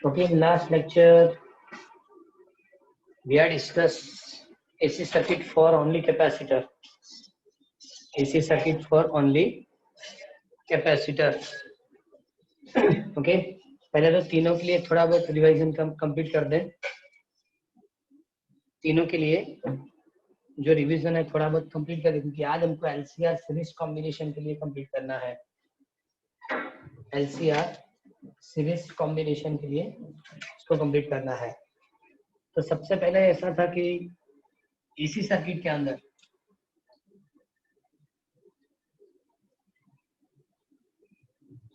Okay, in last lecture we had discussed AC circuit for only capacitor. AC circuit for only capacitor. Okay, पहले तो तीनों के लिए थोड़ा बहुत रिवाइजन कंप्लीट कर दें. तीनों के लिए जो रिवीजन है थोड़ा बहुत कंप्लीट कर दें, क्योंकि आज हमको LCR सीरीज कॉम्बिनेशन के लिए कंप्लीट करना है. LCR सीरीज कॉम्बिनेशन के लिए इसको कंप्लीट करना है. तो सबसे पहले ऐसा था कि एसी सर्किट के अंदर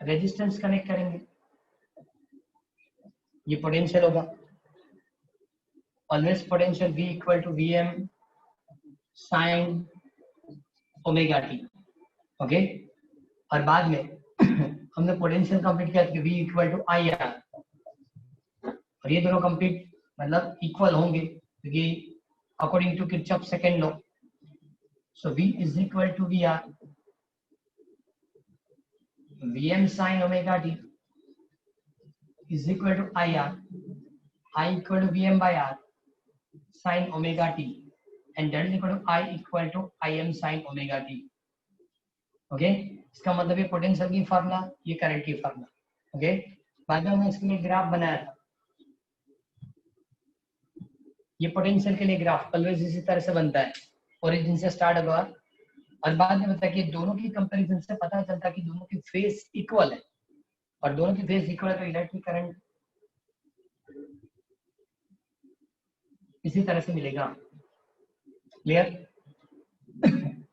रेजिस्टेंस कनेक्ट करेंगे. ये पोटेंशियल होगा. Always potential V equal to VM sine omega t. Okay, और बाद में हमने पोटेंशियल कंप्लीट किया कि V इक्वल टू IR, और ये दोनों कंप्लीट मतलब इक्वल होंगे क्योंकि according to Kirchhoff second law. So V is equal to VR VM sin omega t is equal to IR, I equal to VM by R sin omega t, and that is equal to I equal to IM sin omega t. Okay, इसका मतलब ये potential की formula, ये current की formula. Okay, बाद में हमने इसके लिए ग्राफ बनाया था. ये पोटेंशियल के लिए ग्राफ ऑलवेज इसी तरह से बनता है. ओरिजिन से स्टार्ट होगा और बाद में बताया कि दोनों की कंपैरिजन से पता चलता कि दोनों की फेज इक्वल है, और दोनों की फेज इक्वल है तो इलेक्ट्रिक करंट इसी तरह से मिलेगा. क्लियर?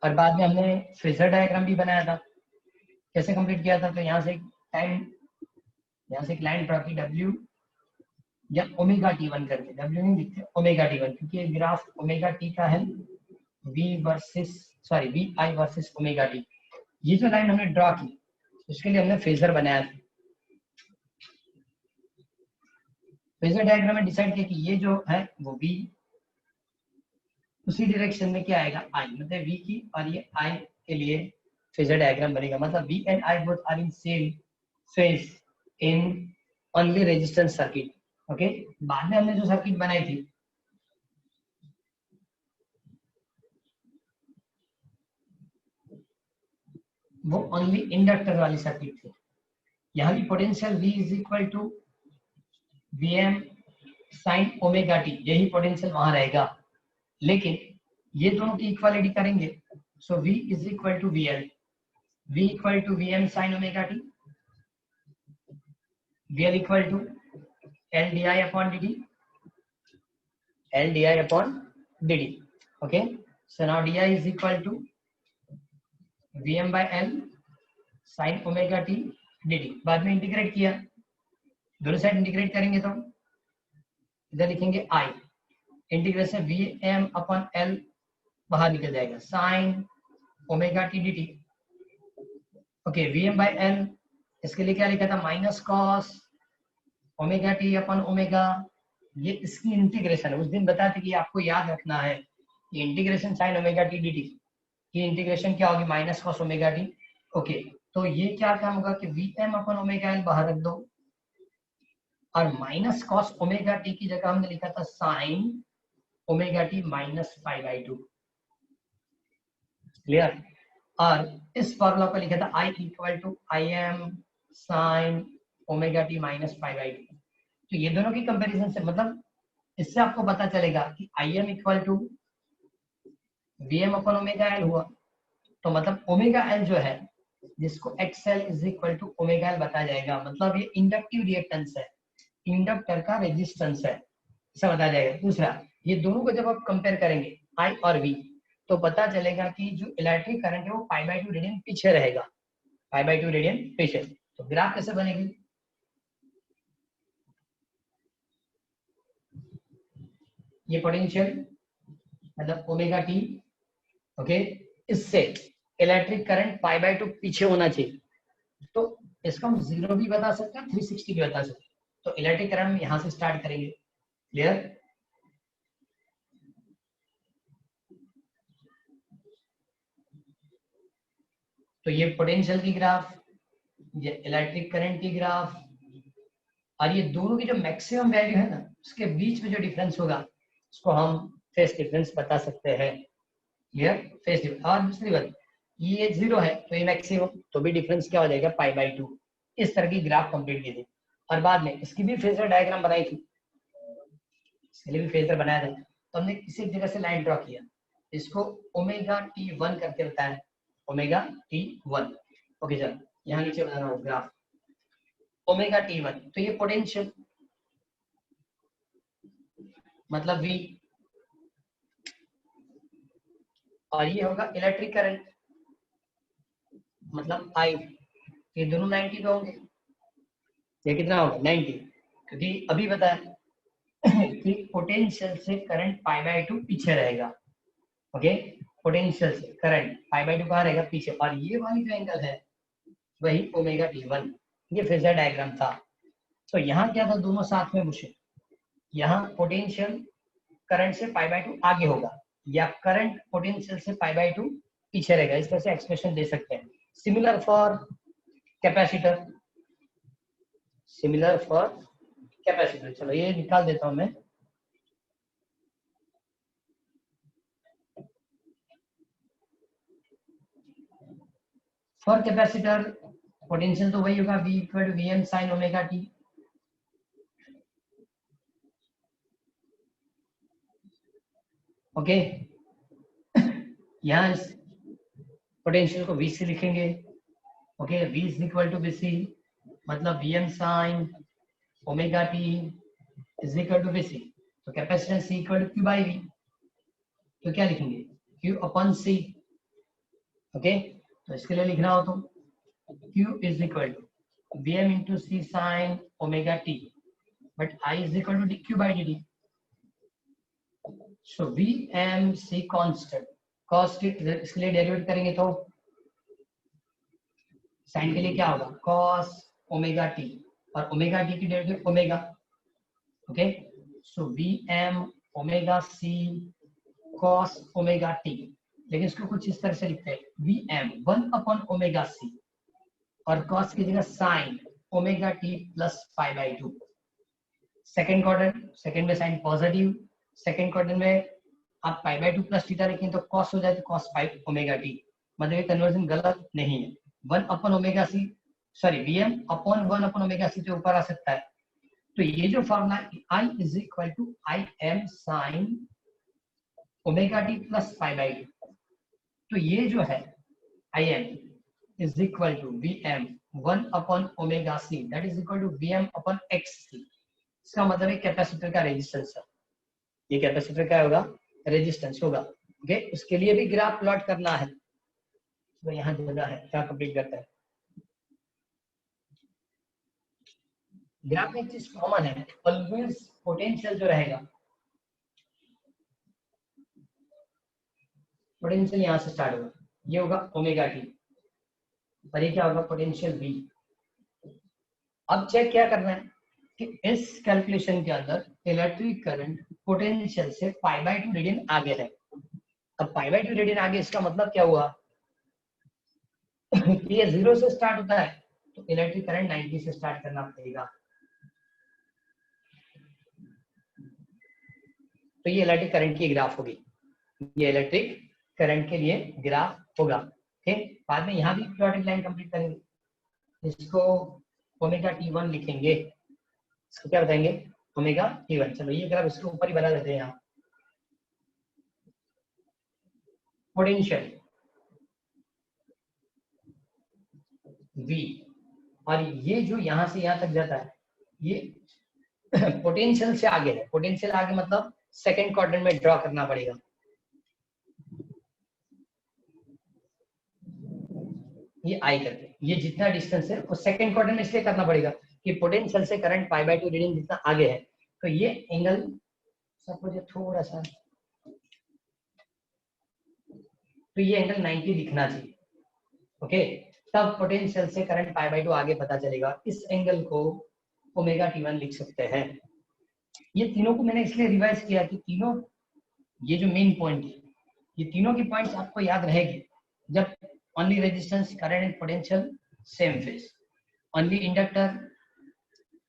और बाद में हमने फेजर डायग्राम भी बनाया था. कैसे कंप्लीट किया था? तो यहाँ से एक लाइन ड्रॉ की W या ओमेगा T1 करके. W नहीं लिखते, ओमेगा T1, क्योंकि ये ग्राफ ओमेगा T का है. VI versus omega T. ये जो लाइन हमने ड्रॉ की उसके लिए हमने फेजर बनाया था. फेजर डायग्राम में डिसाइड किया कि ये जो है वो V, उसी डायरेक्शन में क्या आएगा I, मतलब V की, और ये I के लिए फेजर डायग्राम बनेगा. मतलब V and I both are in same phase in only resistance circuit. Okay, बाद में हमने जो सर्किट बनाई थी वो ओनली इंडक्टर वाली सर्किट थी. यहाँ भी potential V is equal to VM sine omega t, यही पोटेंशियल वहां रहेगा. लेकिन ये दोनों की इक्वालिटी करेंगे. So V is equal to VL, V equal to VM sine omega t, VL equal to L di upon dt, L di upon dt. Okay, so now di is equal to VM by L sin omega t dt. बाद में integrate किया, दोनों side integrate करेंगे तो इधर लिखेंगे I, integration VM upon L बाहर निकल जाएगा sin omega t dt. Okay, VM by L इसके लिए क्या लिखा था? Minus cos omega T upon omega. ये इसकी इंटीग्रेशन है. उस दिन बताया था कि आपको याद रखना है ये integration sign omega T dt की इंटीग्रेशन क्या होगी? Minus cos omega t. Okay, तो ये क्या काम होगा कि VM अपन ओमेगा L बाहर रख दो, और माइनस कॉस ओमेगा टी की जगह हमने लिखा था sine omega t minus pi by 2. Clear? और इस फॉर्मूला को लिखा था I equal to IM sine omega t minus pi by 2. तो ये दोनों की कंपैरिजन से मतलब इससे आपको पता चलेगा कि IM equal to VM upon omega L हुआ. तो मतलब ओमेगा L जो है जिसको XL is equal to omega L बताया जाएगा, मतलब ये इंडक्टिव रिएक्टेंस है, इंडक्टर का रेजिस्टेंस है, ऐसा बताया जाएगा. दूसरा, ये दोनों को जब आप कंपेयर करेंगे I और V तो पता चलेगा कि जो इलेक्ट्रिक करंट है वो पाई बाई 2 रेडियन पीछे रहेगा, पाई बाई 2 रेडियन पीछे. तो ग्राफ कैसे बनेगी? ये पोटेंशियल मतलब ओमेगा टी. ओके, इससे इलेक्ट्रिक करंट पाई बाई 2 पीछे होना चाहिए. तो इसको हम 0 भी बता सकते हैं, 360 भी बता सकते हैं. तो इलेक्ट्रिक करंट यहाँ से स्टार्ट करेंगे. क्लियर? तो ये पोटेंशियल की ग्राफ, ये इलेक्ट्रिक करंट की ग्राफ, और ये दोनों की जो मैक्सिमम वैल्यू है ना उसके बीच में जो डिफरेंस होगा उसको हम फेज डिफरेंस बता सकते हैं। क्लियर? Phase difference. और दूसरी बात, ये 0 है तो ये मैक्सिमम, तो भी डिफरेंस क्या हो जाएगा π/2। इस तरह की ग्राफ कंप्लीट की थी और बाद में इसकी भी फेजर डायग्राम बनाई थी, इसके लिए भी फेजर बनाया था। तो हमने किसी जगह से लाइन ड्रॉ किया, इसको ओमेगा t1 करके बताया, ओमेगा t1। ओके चलो यहाँ नीचे बना रहा हूँ ग्राफ ओमेगा t1। तो ये पोटेंशियल मतलब V, और ये होगा इलेक्ट्रिक करंट मतलब I। ये दोनों 90 पे होंगे। ये कितना होगा 90, क्योंकि अभी बताया कि पोटेंशियल से करंट π/2 पीछे रहेगा। ओके, पोटेंशियल से करंट π/2 कहाँ रहेगा पीछे, और ये वाली जो एंगल है वही ओमेगा t1। ये फेजर डायग्राम था। तो यहाँ क्या था, दोनों साथ में पूछे, यहाँ पोटेंशियल करंट से π/2 आगे होगा या करंट पोटेंशियल से π/2 पीछे रहेगा, इस तरह से एक्सप्रेशन दे सकते हैं। Similar for capacitor, similar for capacitor. चलो ये निकाल देता हूं मैं। फॉर कैपेसिटर पोटेंशियल तो वही होगा V = Vm sin omega t। Okay, यहाँ पोटेंशियल को V से लिखेंगे। ओके, V = Vc मतलब Vm sin omega t = Vc। तो कैपेसिटेंस C = Q/V, तो क्या लिखेंगे Q/C। ओके, तो इसके लिए लिखना हो तो Q = Vm × C sin omega t, but I = dQ/dt। So VMC constant, cos t इसके लिए डेरिवेट करेंगे तो साइन के लिए क्या होगा cos ओमेगा t, और ओमेगा t की डेरिवेटिव ओमेगा। ओके, सो Vm omega C cos omega t, लेकिन इसको कुछ इस तरह से लिखते हैं Vm 1/ओमेगा C और cos की जगह sin omega t plus π/2। Second quadrant, second में साइन पॉजिटिव, सेकेंड क्वाड्रेंट में आप π/2 प्लस थीटा लिखें तो cos हो जाए तो cos π ओमेगा t, मतलब ये कन्वर्जन गलत नहीं है। 1/ओमेगा c, सॉरी Vm अपॉन 1/ओमेगा c जो ऊपर आ सकता है। तो ये जो formula I = Im sin omega t plus π/2, तो ये जो है Im = Vm 1/ओमेगा c that is equal to Vm/xc। इसका मतलब है कैपेसिटर का रेजिस्टेंस है, ये कैपेसिटर का होगा रेजिस्टेंस होगा। ओके, उसके लिए भी ग्राफ प्लॉट करना है, तो यहाँ जगह है क्या कंप्लीट करता है। ग्राफ में एक चीज कॉमन है, ऑलवेज पोटेंशियल जो रहेगा, पोटेंशियल यहाँ से स्टार्ट होगा, ये होगा ओमेगा टी, और ये क्या होगा पोटेंशियल V। अब चेक क्या करना है कि इस कैलकुलेशन के अंदर इलेक्ट्रिक करंट पोटेंशियल से π/2 रेडियन आगे है। अब π/2 रेडियन आगे, इसका मतलब क्या हुआ ये 0 से स्टार्ट होता है तो इलेक्ट्रिक करंट 90 से स्टार्ट करना पड़ेगा। तो ये इलेक्ट्रिक करंट की ग्राफ होगी, ये इलेक्ट्रिक करंट के लिए ग्राफ होगा। ठीक, बाद में यहाँ भी डॉटेड लाइन कंप्लीट करेंगे, इसको ओमेगा t1 लिखेंगे, इसको क्या बताएंगे ओमेगा t1। चलो ये ग्राफ इसके ऊपर ही बना देते हैं। यहाँ पोटेंशियल V, और ये जो यहाँ से यहाँ तक जाता है ये पोटेंशियल से आगे है, पोटेंशियल आगे मतलब सेकेंड क्वाड्रेंट में ड्रॉ करना पड़ेगा। ये I करके, ये जितना डिस्टेंस है वो सेकेंड क्वाड्रेंट में इसलिए करना पड़ेगा कि पोटेंशियल से करंट π/2 रीडिंग जितना आगे है, तो ये एंगल सपोज थोड़ा सा, तो ये एंगल 90 दिखना चाहिए। ओके, तब पोटेंशियल से करंट π/2 आगे पता चलेगा। इस एंगल को ओमेगा t1 लिख सकते हैं। ये तीनों को मैंने इसलिए रिवाइज किया कि तीनों, ये जो मेन पॉइंट है, ये तीनों की पॉइंट्स आपको याद रहेगी जब only resistance current and potential same phase, only inductor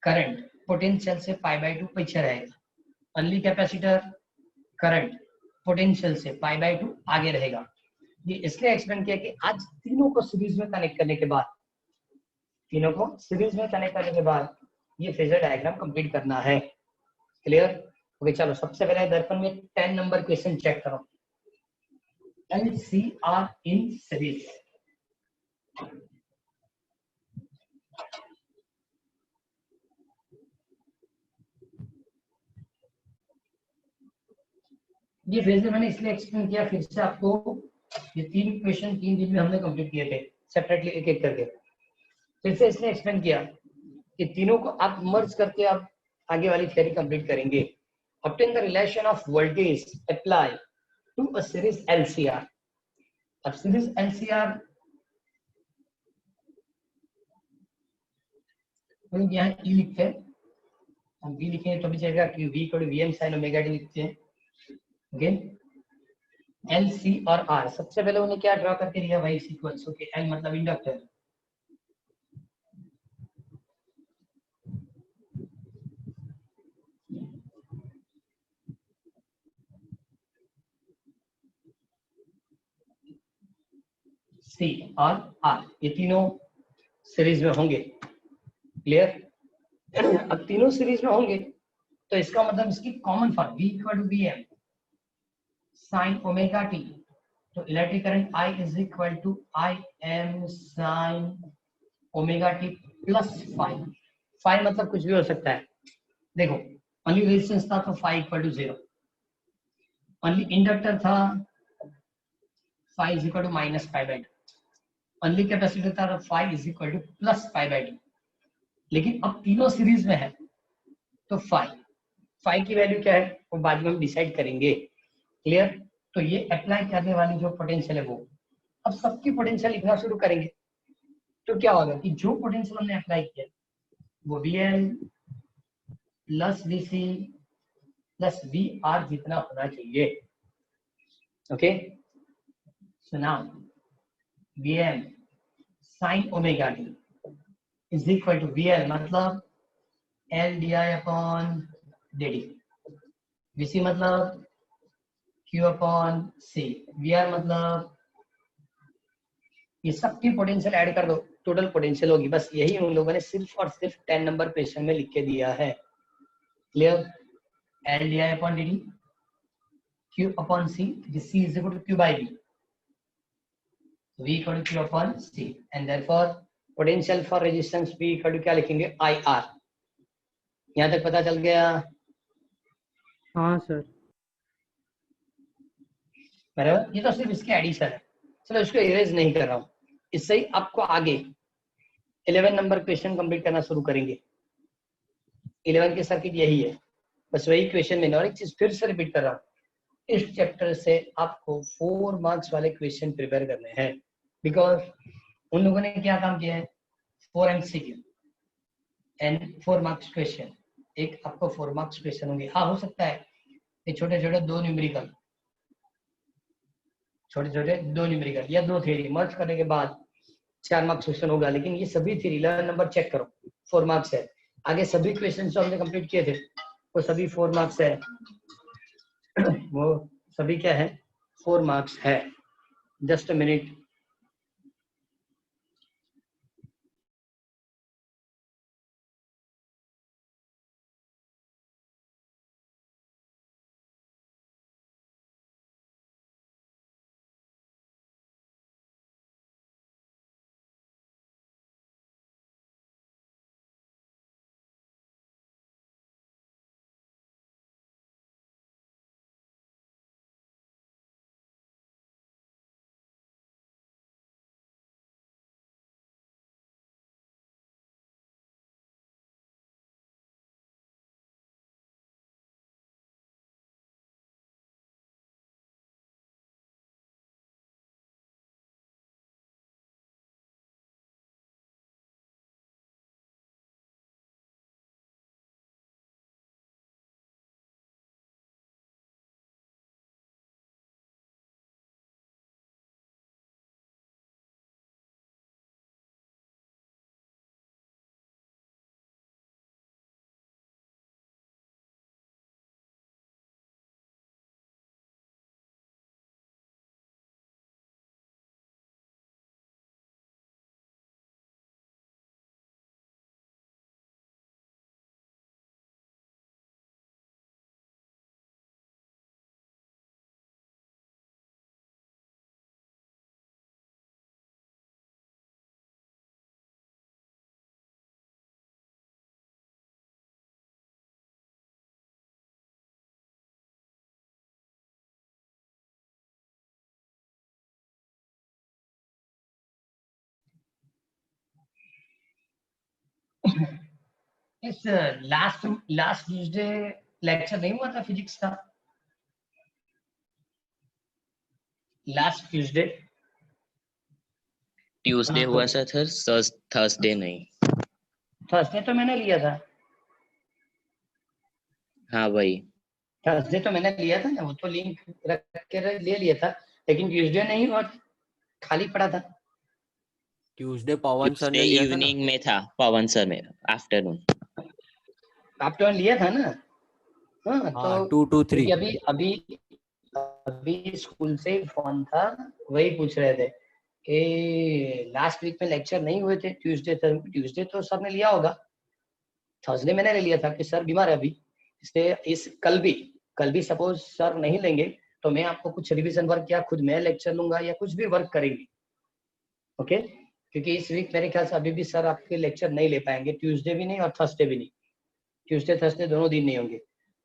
current potential से पाई बाय 2 पीछे रहेगा, ओनली कैपेसिटर करंट पोटेंशियल से पाई बाय 2 आगे रहेगा। ये इसलिए एक्सप्लेन किया कि आज तीनों को सीरीज में कनेक्ट करने के बाद, तीनों को सीरीज में कनेक्ट करने के बाद ये फेजर डायग्राम कंप्लीट करना है। क्लियर? ओके, चलो सबसे पहले दर्पण में 10 नंबर क्वेश्चन चेक करो। LCR इन सीरीज, ये फेजर मैंने इसलिए एक्सप्लेन किया फिर से आपको, ये 3 क्वेश्चन 3 दिन में हमने कंप्लीट किए थे सेपरेटली एक एक करके, फिर से इसलिए एक्सप्लेन किया कि तीनों को आप मर्ज करके आप आगे वाली थ्योरी कंप्लीट करेंगे। Obtain the relation of voltage apply to a series LCR। अब सीरीज LCR हम यहाँ E लिखते हैं, हम V लिखेंगे तो भी चलेगा कि V को VM sin ओमेगा t लिखते हैं। ओके, LC और R, सबसे पहले उन्हें क्या ड्रॉ करके दिया भाई सीक्वेंस। ओके, L मतलब इंडक्टर, C और R, ये तीनों सीरीज में होंगे। क्लियर? अब तीनों सीरीज में होंगे तो इसका मतलब इसकी common form V equal to VM sin omega t, तो electric current I is equal to IM sin omega t plus five. Five मतलब कुछ भी हो सकता है, देखो ओनली रेजिस्टेंस था तो phi equal to 0, only inductor था phi is equal to minus pi by 2, only capacitor था तो phi is equal to plus pi by 2। लेकिन अब तीनों सीरीज में है तो फाइव की वैल्यू क्या है वो बाद में हम डिसाइड करेंगे। क्लियर? तो ये अप्लाई करने वाली जो पोटेंशियल है वो, अब सबकी पोटेंशियल लिखना शुरू करेंगे तो क्या होगा कि जो पोटेंशियल हमने अप्लाई किया वो VL plus VC plus VR जितना होना चाहिए। Okay, so now VM sin omega t is equal to VL मतलब L di upon dt, VC मतलब Q अपॉन C, VR मतलब, ये सबकी पोटेंशियल ऐड कर दो, टोटल पोटेंशियल होगी। बस यही उन लोगों ने सिर्फ और सिर्फ 10 नंबर क्वेश्चन में लिख के दिया है। Clear? L di upon dt Q upon C, C is equal to Q by V, V equal to Q upon C, and therefore potential for resistance V equal to क्या लिखेंगे IR। यहाँ तक पता चल गया? हाँ सर। बराबर, ये तो सिर्फ इसके एडिशन है, चलो इसको इरेज नहीं कर रहा हूँ, इससे ही आपको आगे 11 नंबर क्वेश्चन कंप्लीट करना शुरू करेंगे। 11 के सर्किट यही है, बस वही क्वेश्चन में। और एक चीज फिर से रिपीट कर रहा हूँ, इस चैप्टर से आपको 4 मार्क्स वाले क्वेश्चन प्रिपेयर करने हैं, बिकॉज उन लोगों ने क्या काम किया है, 4 MCQ एंड 4 मार्क्स क्वेश्चन। एक आपको 4 मार्क्स क्वेश्चन होंगे, हाँ हो सकता है ये छोटे छोटे दो न्यूमेरिकल, या दो थ्योरी मर्ज करने के बाद 4 मार्क्स क्वेश्चन होगा, लेकिन ये सभी थ्योरी 11 नंबर चेक करो 4 मार्क्स है। आगे सभी क्वेश्चन जो हमने कंप्लीट किए थे वो सभी 4 मार्क्स है, वो सभी क्या है 4 मार्क्स है। जस्ट अ मिनट, इस लास्ट लास्ट ट्यूसडे लेक्चर नहीं हुआ था फिजिक्स का? लास्ट ट्यूसडे ट्यूसडे हुआ था सर, थर्सडे नहीं। थर्सडे तो मैंने लिया था। हाँ वही। थर्सडे तो मैंने लिया था ना, वो तो लिंक रख के ले लिया था, लेकिन ट्यूसडे नहीं हुआ, खाली पड़ा था। ट्यूसडे पवन सर ने ट्यूसडे लिया था ना। इवनिंग में था पवन सर में, आफ्टरनून। आपने लिया था ना? हाँ तो 2 to 3। क्योंकि अभी अभी स्कूल से फोन था, वही पूछ रहे थे कि लास्ट वीक में लेक्चर नहीं हुए थे ट्यूसडे। ट्यूसडे तो सर ने लिया होगा, थर्सडे मैंने ले लिया था कि सर बीमार है अभी, इसलिए इस कल भी सपोज सर नहीं लेंगे तो मैं आपको कुछ रिवीजन वर्क या खुद मैं लेक्चर लूंगा या कुछ भी वर्क करेंगे। ओके, क्योंकि इस वीक मेरे ख्याल से अभी भी सर आपके लेक्चर नहीं ले पाएंगे, ट्यूसडे भी नहीं और थर्सडे भी नहीं। ट्यूसडे थर्सडे दोनों दिन नहीं होंगे।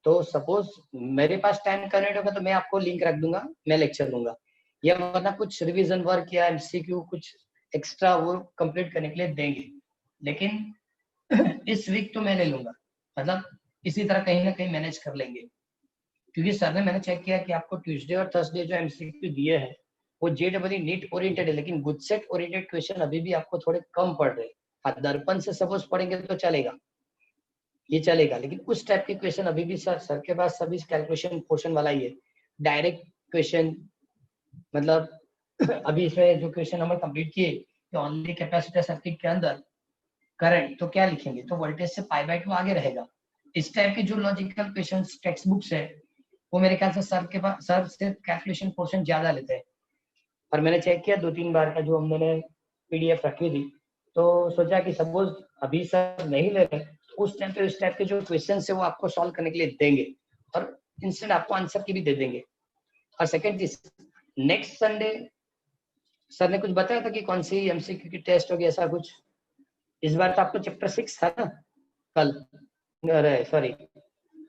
तो सपोज मेरे पास टाइम कनेक्ट होगा तो मैं आपको लिंक रख दूंगा, मैं लेक्चर लूंगा, या वरना कुछ रिवीजन वर्क या एमसीक्यू कुछ एक्स्ट्रा वो कंप्लीट करने के लिए देंगे। लेकिन इस वीक तो मैं नहीं लूंगा, मतलब इसी तरह कहीं ना कहीं मैनेज कर लेंगे, क्योंकि सर ने मैंने चेक किया कि आपको ट्यूसडे और थर्सडे जो एमसीक्यू दिए हैं वो जेडबल नीट ओरिएंटेड है, लेकिन गुड सेट ओरिएंटेड क्वेश्चन अभी भी आपको थोड़े कम पड़ रहे हैं। दर्पण से सपोज पढ़ेंगे तो चलेगा, ये चलेगा, लेकिन उस टाइप के क्वेश्चन अभी भी सर के पास सभी कैलकुलेशन पोर्शन वाला ही है, डायरेक्ट क्वेश्चन। मतलब अभी इसमें जो क्वेश्चन हमने कंप्लीट किए कि ओनली कैपेसिटर सर्किट के अंदर करंट, तो क्या लिखेंगे, तो वोल्टेज से पाई बाय 2 आगे रहेगा। इस टाइप के जो लॉजिकल क्वेश्चन टेक्स्ट बुक्स है वो मेरे ख्याल से सर के पास सर से कैलकुलेशन पोर्शन ज्यादा लेते हैं। और मैंने चेक किया 2-3 बार का जो हमने पीडीएफ रखी थी, तो सोचा कि सपोज अभी सर नहीं ले रहे उस टाइम पे उस टाइप के जो क्वेश्चन है वो आपको सॉल्व करने के लिए देंगे और इंस्टेंट आपको आंसर की भी दे देंगे। और सेकंड चीज, नेक्स्ट संडे सर ने कुछ बताया था कि कौन सी एमसीक्यू की टेस्ट होगी ऐसा कुछ? इस बार तो आपको चैप्टर 6 था ना कल, अरे सॉरी,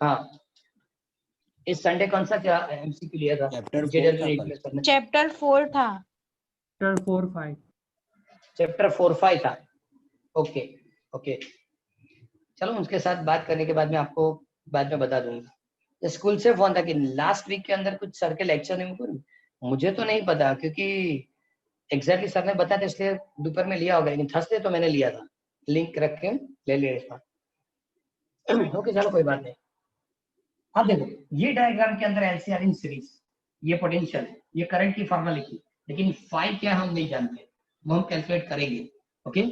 हाँ इस संडे कौन सा क्या एमसीक्यू लिया था चैप्टर 4 जेडब्ल्यू था नीट कल। में सर ने? चैप्टर 4 था। चैप्टर 4 5। चैप्टर 4-5 था। ओके ओके, चलो उसके साथ बात करने के बाद मैं आपको बाद में बता दूंगा। स्कूल से फोन था कि लास्ट वीक के अंदर कुछ सर के लेक्चर नहीं हुए, मुझे तो नहीं पता क्योंकि एग्जैक्टली सर ने बताया था इसलिए दोपहर में लिया होगा, लेकिन थर्सडे तो मैंने लिया था, लिंक रख के ले लिया इसका। ओके चलो कोई बात नहीं। अब देखो ये डायग्राम के अंदर एलसीआर इन सीरीज, ये पोटेंशियल है, ये करंट की फॉर्मूला लिखी, लेकिन फाई क्या हम नहीं जानते, वो हम कैलकुलेट करेंगे। ओके,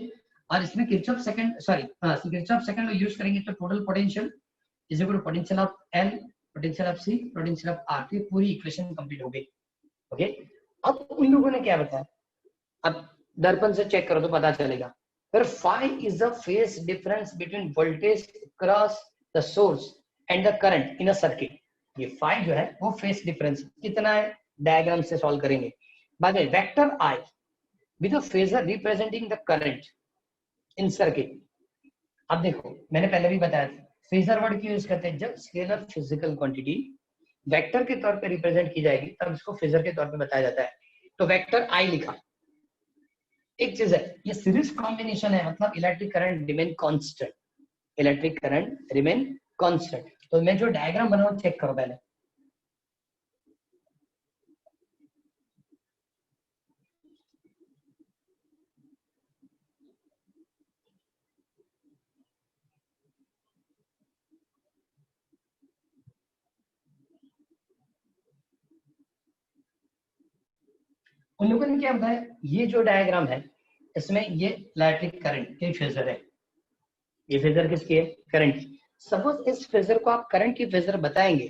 और इसमें Kirchhoff second Kirchhoff second use करेंगे तो total potential is equal to potential of L, potential of C, potential of R, ये पूरी इक्वेशन कंप्लीट हो गई। ओके, अब उन लोगों ने क्या बताया, अब दर्पण से चेक करो तो पता चलेगा। फिर phi is the phase difference between voltage cross the source and the current in a circuit. ये फाई जो है वो फेज डिफरेंस कितना है, डायग्राम से सॉल्व करेंगे। बाद में vector I with a phasor representing the current in circuit. अब देखो मैंने पहले भी बताया था फेजर वर्ड क्यों यूज करते हैं, जब स्केलर फिजिकल क्वांटिटी वेक्टर के तौर पे रिप्रेजेंट की जाएगी तब इसको फेजर के तौर पे बताया जाता है। तो वेक्टर आई लिखा। एक चीज है ये सीरीज कॉम्बिनेशन है, मतलब electric current remain constant, electric current remain constant. तो मैं जो डायग्राम बनाऊं चेक करो पहले। उन लोगों ने क्या बताया, ये जो डायग्राम है इसमें ये इलेक्ट्रिक करंट के फेजर है, ये फेजर किसकी है, करंट की। सपोज इस फेजर को आप करंट की फेजर बताएंगे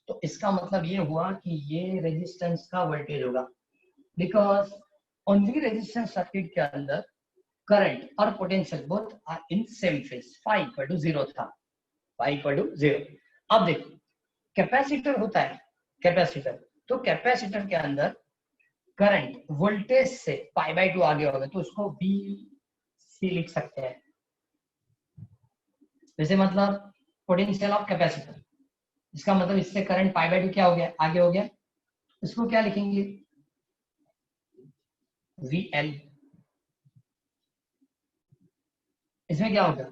तो इसका मतलब ये हुआ कि ये रेजिस्टेंस का वोल्टेज होगा, बिकॉज ओनली रेजिस्टेंस सर्किट के अंदर करंट और potential both are in same phase, phi equal to 0 था, फाई इक्वल टू 0। अब देखो कैपेसिटर होता है, कैपेसिटर, तो कैपेसिटर के अंदर करंट वोल्टेज से पाई बाय 2 आगे होगा तो उसको वी सी लिख सकते हैं। जैसे मतलब पोटेंशियल ऑफ कैपेसिटर, इसका मतलब इससे करंट पाई बाय 2 क्या हो गया, आगे हो गया, इसको क्या लिखेंगे, वी एल। इसमें क्या होगा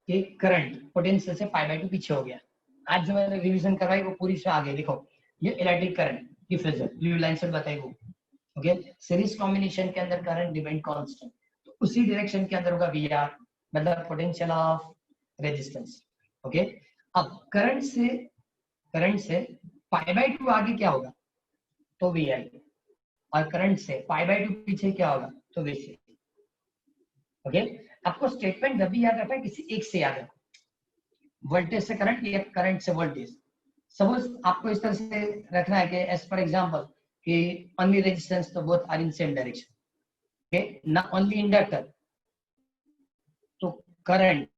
कि करंट पोटेंशियल से पाई बाय 2 पीछे हो गया। आज जो मैंने रिवीजन करवाई वो पूरी से आगे देखो, ये इलेक्ट्रिक करंट की फेजर ब्लू लाइन से बताई वो, ओके। सीरीज कॉम्बिनेशन के अंदर करंट रिमेन कांस्टेंट, तो उसी डायरेक्शन के अंदर होगा वी आर, मतलब पोटेंशियल ऑफ रेजिस्टेंस, ओके। अब करंट से पाई बाय 2 आगे क्या होगा, तो वी एल, और करंट से पाई बाय 2 पीछे क्या होगा, तो वी सी, ओके। आपको स्टेटमेंट जब भी याद रखना है किसी एक से याद रखो, वोल्टेज से करंट या करंट से वोल्टेज। सपोज आपको इस तरह से रखना है कि एज फॉर एग्जांपल कि ओनली रेजिस्टेंस तो both are in same direction, okay, ना ओनली इंडक्टर, तो करंट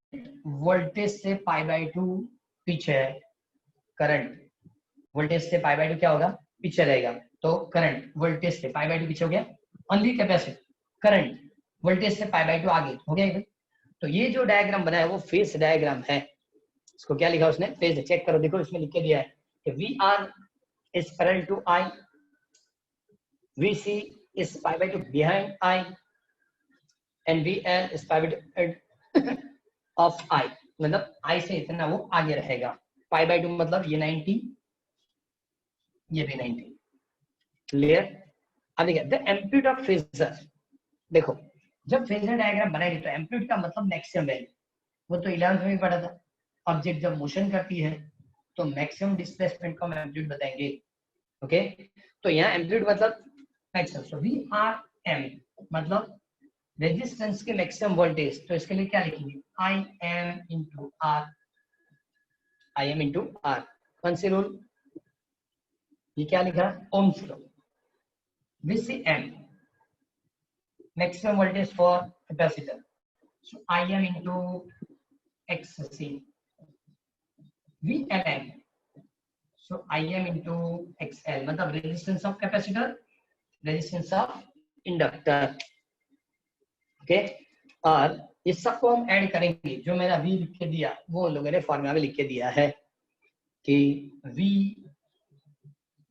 वोल्टेज से पाई बाय 2 पीछे है, करंट वोल्टेज से पाई बाय 2 क्या होगा, पीछे रहेगा, तो करंट वोल्टेज से पाई बाय 2 पीछे हो गया। ओनली कैपेसिटर करंट वोल्टेज से पाई बाय 2 आगे हो गया। तो ये जो डायग्राम बना है वो फेज डायग्राम है। इसको क्या लिखा उसने, फेज। चेक करो, देखो इसमें लिख के दिया है कि V R is parallel to I, V C is pi by 2 behind I, and V L is pi by 2 of I, मतलब आई से इतना वो आगे रहेगा। पाई बाय 2 मतलब ये 90, ये भी 90, क्लियर। अब देखिए द एम्पलीट्यूड ऑफ फेजर, देखो जब फेजर डायग्राम बनाएंगे तो एम्पलीट्यूड का मतलब मैक्सिमम वैल्यू, वो तो 11th में भी पढ़ा था। ऑब्जेक्ट जब मोशन करती है तो मैक्सिमम डिस्प्लेसमेंट को हम एम्पलीट्यूड बताएंगे, ओके। तो यहाँ एम्पलीट्यूड मतलब maximum, so V R M मतलब रेजिस्टेंस के मैक्सिमम वोल्टेज, तो इसके लिए क्या लिखेंगे, I M into R, I M into R. कौन सी रूल, ये क्या लिखा, Ohm's law. VCM maximum voltage for capacitor, so IM into XC, VLM so IM into XL, मतलब resistance of capacitor, resistance of inductor, okay. और इस सबको हम ऐड करेंगे, जो मैंने अभी लिख के दिया वो लोगों ने फॉर्मूला में लिख के दिया है कि V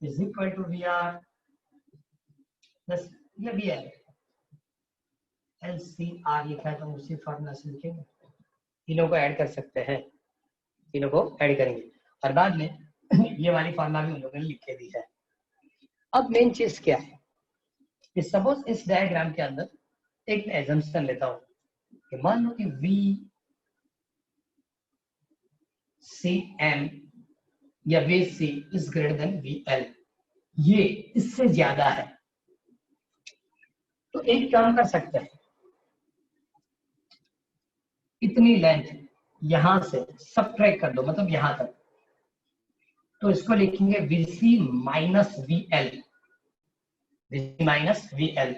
is equal to VR plus ये VL LCR लिखा है, तो उसी फॉर्मूला से लिखेंगे, तीनों को ऐड कर सकते हैं, तीनों को ऐड करेंगे, और बाद में ये वाली फॉर्मूला भी उन लोगों ने लिख के दी है। अब मेन चीज क्या है कि सपोज इस डायग्राम के अंदर एक एजम्पशन लेता हूं कि मान लो कि VCM या VC is greater than VL, ये इससे ज्यादा है, तो एक काम कर सकते हैं, इतनी लेंथ यहां से सबट्रैक्ट कर दो, मतलब यहां तक, तो इसको लिखेंगे VC minus VL, VC minus VL,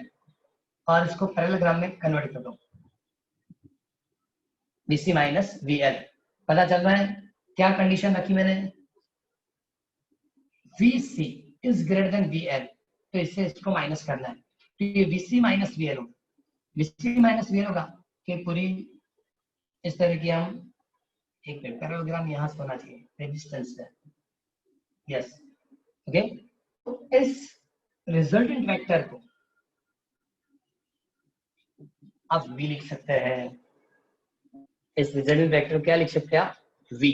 और इसको पैरेललोग्राम में कन्वर्ट कर दो, VC माइनस VL। पता चल रहा है क्या कंडीशन रखी मैंने, VC is greater than VL, तो इससे इसको माइनस करना है, तो ये VC माइनस VL होगा। VC माइनस VL होगा कि पूरी इस तरह की हम एक पैरेललोग्राम यहां से होना चाहिए रेजिस्टेंस से, यस, ओके। तो इस रिजल्टेंट वेक्टर को आप V लिख सकते हैं, इस रिजल्टेंट वेक्टर को क्या लिख सकते हैं आप, V,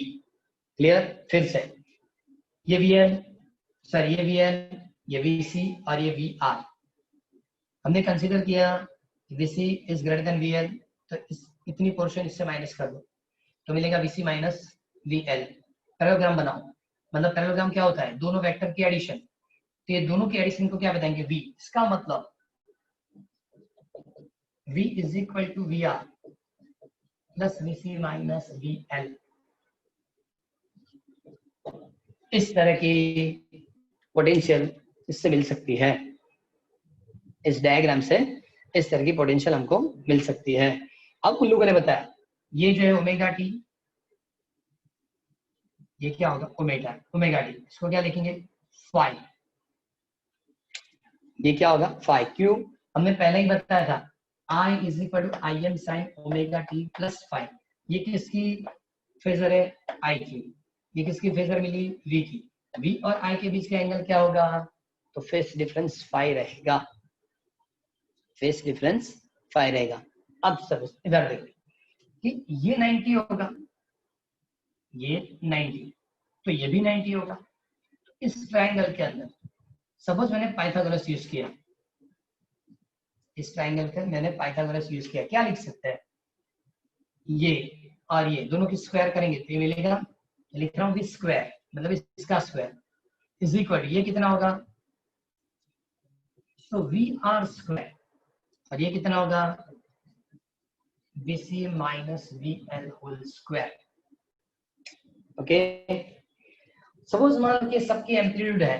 क्लियर। फिर से ये VL, सर ये VL, ये VC और ये VR हमने कंसीडर किया, VC is greater than VL, तो इतनी पोर्शन इससे माइनस कर दो, तो मिलेगा VC माइनस VL। पैरेललोग्राम बनाओ, मतलब पैरेललोग्राम क्या होता है, दोनों वेक्टर की एडिशन, तो ये दोनों की एडिशन को क्या बताएंगे, V। इसका मतलब V is equal to VR plus VC minus VL। इस तरह की पोटेंशियल इससे मिल सकती है, इस डायग्राम से इस तरह की पोटेंशियल हमको मिल सकती है। अब उन लोगों ने बताया ये जो है ओमेगा टी, ये क्या होगा, ओमेगा टी, इसको क्या लिखेंगे, फाई, ये क्या होगा, फाई। क्यों, हमने पहले ही बताया था I is equal to I M sine omega T plus phi. ये किसकी फेजर है, I की। ये किसकी फेजर मिली, V की। V और I के बीच का एंगल क्या होगा, तो फेस डिफरेंस फाई रहेगा, फेस डिफरेंस फाई रहेगा। अब सब इधर देखो कि ये 90 होगा, ये 90, तो ये भी 90 होगा। इस ट्रायंगल के अंदर सपोज मैंने पाइथागोरस यूज किया, इस ट्रायंगल के मैंने पाइथागोरस यूज किया, क्या लिख सकते हैं, ये और ये दोनों की स्क्वायर करेंगे तो ये मिलेगा, लिख रहा हूँ स्क्वायर मतलब इसका स्क्वायर इज इक्वल, ये कितना होगा, सो वी आर स्क्वायर, और ये कितना होगा, BC minus VL whole square. Okay, suppose मान के सबकी एम्पलीट्यूड है,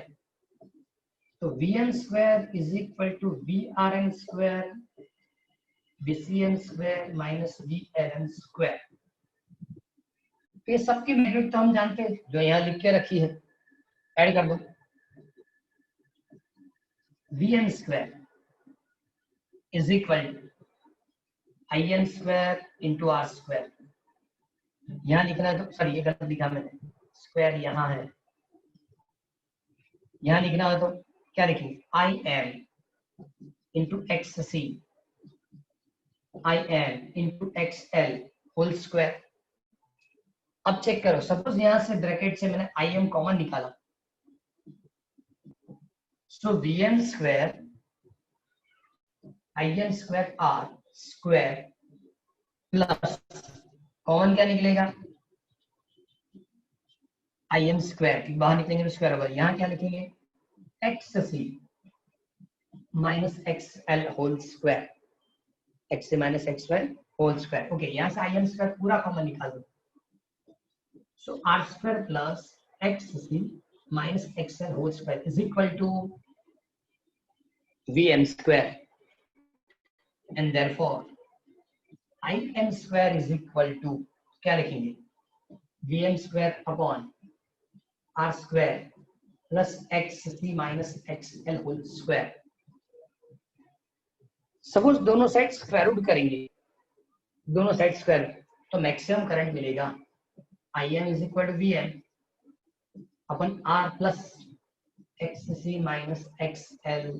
तो Vm square is equal to VRn square BCm square minus VLn square. तो ये सबकी मैग्नीट्यूड तो हम जानते हैं, जो यहाँ लिख के रखी है, ऐड कर दो, Vm square is equal to In square into R square. यहाँ लिखना है तो सॉरी ये गलत लिखा मैंने, स्क्वायर यहाँ है, यहाँ लिखना है तो क्या लिखेंगे, IM into XC IN into XL whole square. अब चेक करो, सपोज यहाँ से ब्रैकेट से मैंने IM कॉमन निकाला, so Vm square IN square R square plus common क्या निकलेगा, IM स्क्वायर बाहर निकलेंगे तो स्क्वायर होगा, यहाँ क्या लिखेंगे, XC minus XL whole square, XC minus XL whole square. Okay, यहाँ से IM स्क्वायर पूरा कॉमन निकाल दो, so R square plus XC minus XL whole square is equal to VM square, and therefore IM square is equal to क्या लिखेंगे, VM square upon R square plus XC minus XL whole square. Suppose दोनों side square root करेंगे, दोनों side square, तो maximum current मिलेगा IM is equal to VM upon R plus XC minus XL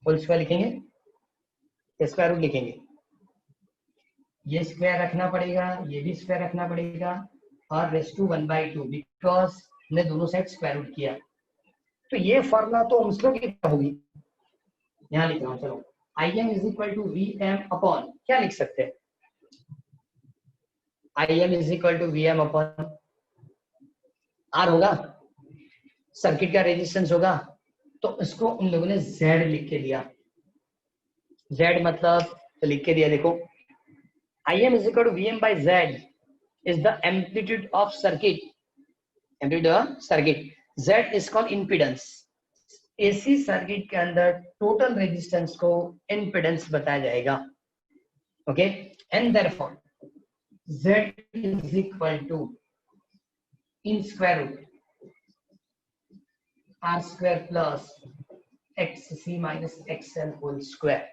whole square लिखेंगे, square root लिखेंगे, ये square रखना पड़ेगा, ये भी स्क्वायर रखना पड़ेगा, और रेस टू 1/2 बिकॉज हमने दोनों साइड स्क्वायर रूट किया। तो ये फॉर्मूला तो ओम्स लॉ की तरह होगी, यहाँ लिख रहा हूँ, चलो IM is equal to VM upon क्या लिख सकते हैं, IM is equal to VM upon R होगा, सर्किट का रेजिस्टेंस होगा, तो इसको उन लोगों ने Z लिख के दिया, Z मतलब तो लिख के दिया, देखो IM is equal to VM by Z is the amplitude of circuit, amplitude of circuit, Z is called impedance, AC circuit के अंदर टोटल रेजिस्टेंस को इम्पीडेंस बताया जाएगा। Okay, and therefore Z is equal to in square root R square plus XC minus XL whole square.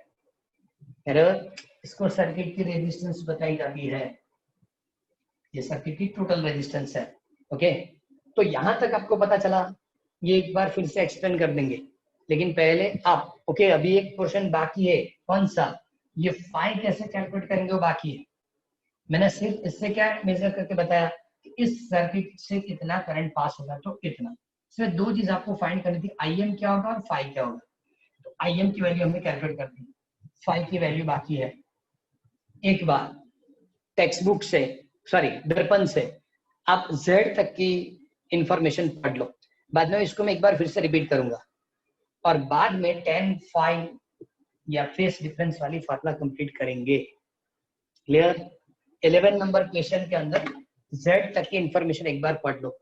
इसको circuit की resistance बताई जाती है, ये सर्किट की टोटल रेजिस्टेंस है। ओके, तो यहां तक आपको पता चला, ये एक बार फिर से एक्सप्लेन कर देंगे, लेकिन पहले आप ओके अभी एक पोर्शन बाकी है, कौन सा, ये फाई कैसे कैलकुलेट करेंगे वो बाकी है। मैंने सिर्फ इससे क्या मेजर करके बताया कि इस सर्किट से कितना करंट पास होगा, तो इतना, सिर्फ दो चीज आपको फाइंड करनी थी, IM क्या होगा और फाई क्या होगा। तो IM की वैल्यू हमने कैलकुलेट कर दी, फाई की वैल्यू बाकी है। एक बार टेक्स्ट बुक से सॉरी दर्पण से आप Z तक की इंफॉर्मेशन पढ़ लो, बाद में इसको मैं एक बार फिर से रिपीट करूंगा, और बाद में 10 फाई या फेस डिफरेंस वाली फार्मूला कंप्लीट करेंगे। क्लियर? 11 नंबर क्वेश्चन के अंदर Z तक की इंफॉर्मेशन एक बार पढ़ लो।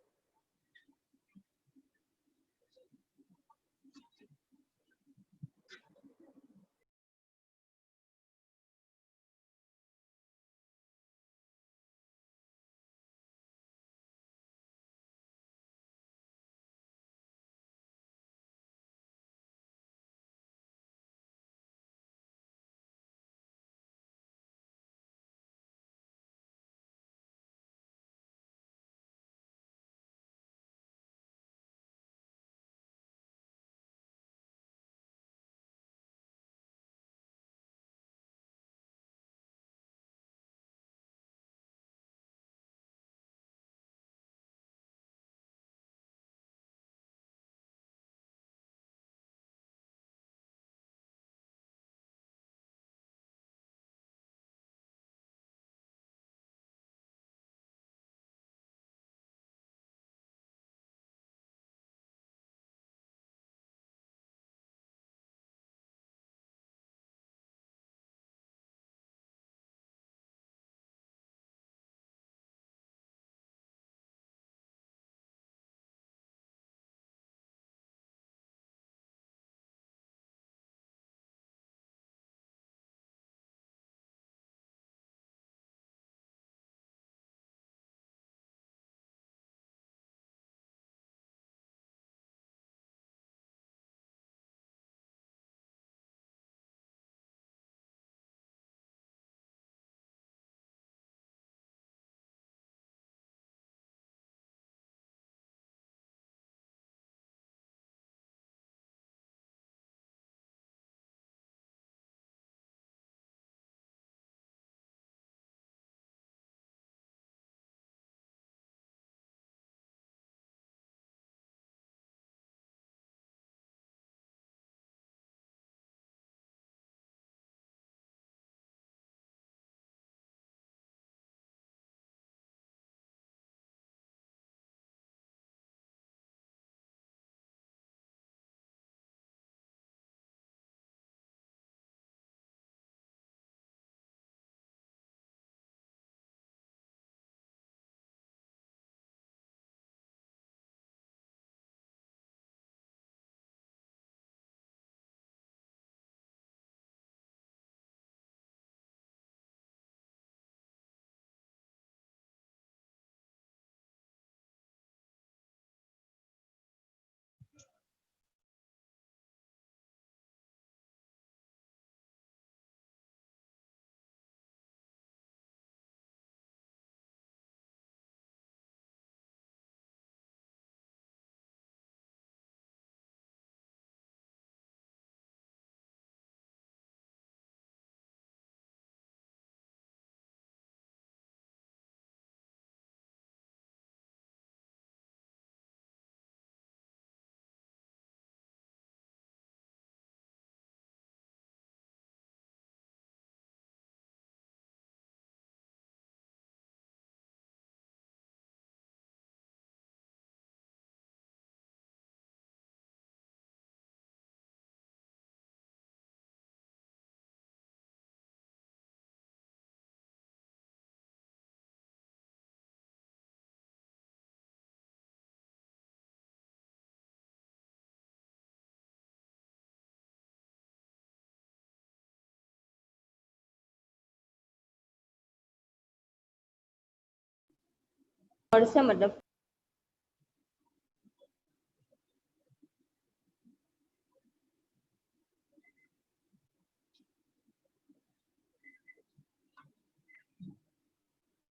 और से मतलब